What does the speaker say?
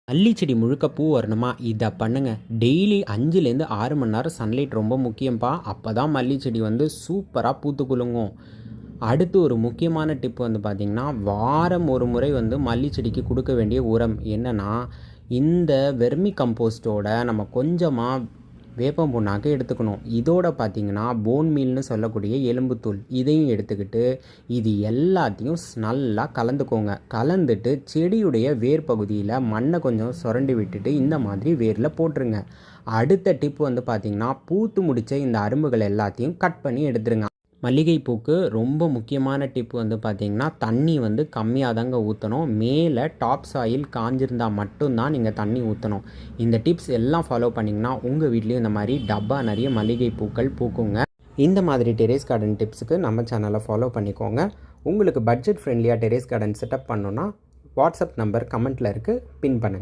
மல்லி செடி முழுக்க பூ வரணுமா? இதை பண்ணுங்க. டெய்லி 5லேருந்து 6 மணி நேரம் சன்லைட் ரொம்ப முக்கியம்ப்பா. அப்போ தான் மல்லி செடி சூப்பராக பூத்து குலுங்கும். அடுத்து ஒரு முக்கியமான டிப் பார்த்திங்கன்னா, வாரம் ஒரு முறை மல்லி செடிக்கு கொடுக்க வேண்டிய உரம் என்னென்னா, இந்த வெர்மி கம்போஸ்ட்டோட நம்ம கொஞ்சமாக வேப்பம் புண்ணாக்கு எடுத்துக்கணும். இதோட பார்த்திங்கன்னா போன் மீல்னு சொல்லக்கூடிய எலும்புத்தூள் இதையும் எடுத்துக்கிட்டு இது எல்லாத்தையும் நல்லா கலந்துக்கோங்க. கலந்துட்டு செடியுடைய வேர் பகுதியில் மண்ணை கொஞ்சம் சுரண்டி விட்டுட்டு இந்த மாதிரி வேரில் போட்டுருங்க. அடுத்த டிப் பார்த்திங்கன்னா, பூத்து முடித்த இந்த அரும்புகள் எல்லாத்தையும் கட் பண்ணி எடுத்துருங்க. மல்லிகைப்பூக்கு ரொம்ப முக்கியமான டிப் பார்த்திங்கன்னா, தண்ணி கம்மியாக தாங்க ஊற்றணும். மேலே டாப் சாயில் காஞ்சிருந்தால் மட்டும்தான் நீங்கள் தண்ணி ஊற்றணும். இந்த டிப்ஸ் எல்லாம் ஃபாலோ பண்ணிங்கன்னா உங்கள் வீட்லேயும் இந்த மாதிரி டப்பா நிறைய மல்லிகைப்பூக்கள் பூக்குங்க. இந்த மாதிரி டெரேஸ் கார்டன் டிப்ஸுக்கு நம்ம சேனலை ஃபாலோ பண்ணிக்கோங்க. உங்களுக்கு பட்ஜெட் ஃப்ரெண்ட்லியாக டெரேஸ் கார்டன் செட்டப் பண்ணணுன்னா வாட்ஸ்அப் நம்பர் கமெண்ட்டில் இருக்குது, பின் பண்ணுங்கள்.